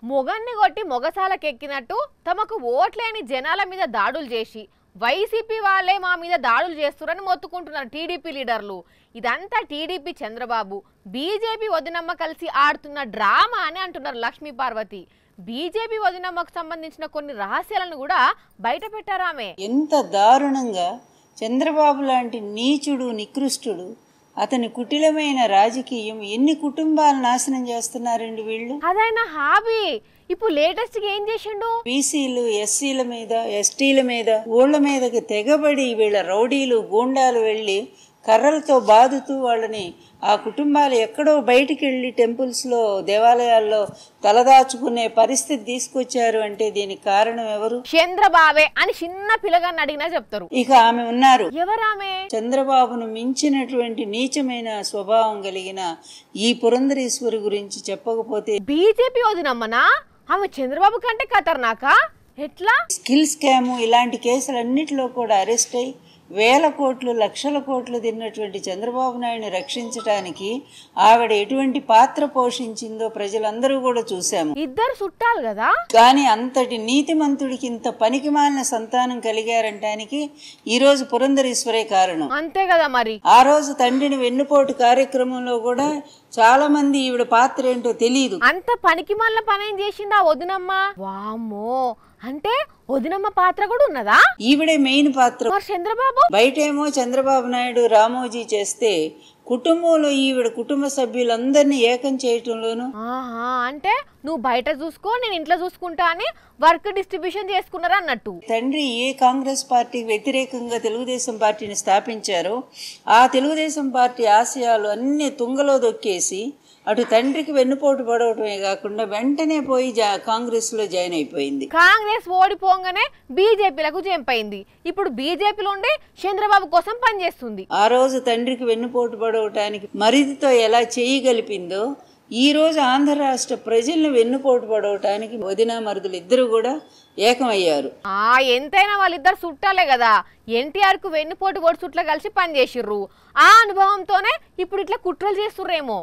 మొగన్ని కొట్టి మొగసాలకెక్కినట్టు తమకు ఓట్లేని జనాల మీద దాడులు చేసి వైసీపీ వాళ్ళే మా మీద దాడులు చేస్తురని మొత్తుకుంటున్నారు టీడీపీ లీడర్లు. ఇదంతా టీడీపీ చంద్రబాబు బీజేపీ వదినమ్మ కలిసి ఆడుతున్న డ్రామా అని అంటున్నారు లక్ష్మీ పార్వతి. బీజేపీ వదినమ్మకు సంబంధించిన కొన్ని రహస్యాలను కూడా బయట పెట్టారామే. ఎంత దారుణంగా చంద్రబాబు లాంటి నీచుడు నికృష్టుడు అతని కుటిలమైన రాజకీయం ఎన్ని కుటుంబాలు నాశనం చేస్తున్నారండి వీళ్ళు. అదైనా హాబీ. ఇప్పుడు లేటెస్ట్ గా ఏం చేసిండు? బీసీలు ఎస్సీల మీద ఎస్టీల మీద ఊళ్ళ మీదకి తెగబడి వీళ్ళ రౌడీలు గూండాలు వెళ్ళి కర్రలతో బాదుతూ వాళ్ళని ఆ కుటుంబాలు ఎక్కడో బయటికి వెళ్ళి టెంపుల్స్లో దేవాలయాల్లో తలదాచుకునే పరిస్థితి తీసుకొచ్చారు అంటే దీనికి కారణం ఎవరు? చంద్రబాబే అని చిన్న పిల్లగాన్ని అడిగినా చెప్తారు. ఇక ఆమె ఉన్నారు. ఎవరామె? చంద్రబాబును మించినటువంటి నీచమైన స్వభావం కలిగిన ఈ పురంధరేశ్వరి గురించి చెప్పకపోతే. బీజేపీ వదినమ్మనా? ఆమె చంద్రబాబు కంటే ఖతర్నాకా? ఎట్లా? స్కిల్ స్కాము ఇలాంటి కేసులన్నిటిలో కూడా అరెస్ట్ అయ్యి వేల కోట్లు లక్షల కోట్లు తిన్నటువంటి చంద్రబాబు నాయుడిని రక్షించడానికి ఆవిడ ఎటువంటి పాత్ర పోషించిందో ప్రజలందరూ కూడా చూశాము. ఇద్దరు చుట్టాలు కదా. కానీ అంతటి నీతిమంతుడికి ఇంత పనికిమాలిన సంతానం కలిగారంటానికి ఈ రోజు పురంధరేశ్వరే కారణం. అంతే కదా మరి. ఆ రోజు తండ్రిని వెన్నుపోటు కార్యక్రమంలో కూడా చాలా మంది ఈవిడ పాత్ర ఏంటో తెలియదు. అంత పనికిమాలిన పని ఏం చేసిందా వదినమ్మ? వామ్మో, అంటే వదినమ్మ పాత్ర కూడా ఉన్నదా? ఈవిడే మెయిన్ పాత్ర. చంద్రబాబు బయటేమో చంద్రబాబు నాయుడు రామోజీ చేస్తే కుటుంబంలో ఈవిడ కుటుంబ సభ్యులందరినీ ఏకం చేయటంలోను. అంటే నువ్వు బయట చూసుకో నేను ఇంట్లో చూసుకుంటా అని వర్క్ డిస్ట్రిబ్యూషన్ చేసుకున్నారా అన్నట్టు. తండ్రి ఏ కాంగ్రెస్ పార్టీకి వ్యతిరేకంగా తెలుగుదేశం పార్టీని స్థాపించారో ఆ తెలుగుదేశం పార్టీ ఆశయాలు అన్ని తుంగలో దొక్కేసి అటు తండ్రికి వెన్నుపోటు పడవటమే కాకుండా వెంటనే పోయి కాంగ్రెస్ లో జాయిన్ అయిపోయింది. కాంగ్రెస్ ఓడిపోగానే బీజేపీలకు జంప్ అయింది. ఇప్పుడు బీజేపీలో ఉండి చంద్రబాబు కోసం పనిచేస్తుంది. ఆ రోజు తండ్రికి వెన్నుపోటు పడవటానికి మరిదితో ఎలా చేయగలిపిందో ఈ రోజు ఆంధ్ర రాష్ట్ర ప్రజలను వెన్నుపోటు పడవటానికి వదిన మరుదులు ఇద్దరు కూడా ఏకమయ్యారు. ఎంతైనా వాళ్ళిద్దరు చుట్టాలే కదా. ఎన్టీఆర్ కు వెన్నుపోటు పొడి చుట్ల కలిసి పనిచేసిర్రు. ఆ అనుభవంతోనే ఇప్పుడు ఇట్లా కుట్రలు చేస్తుర్రేమో.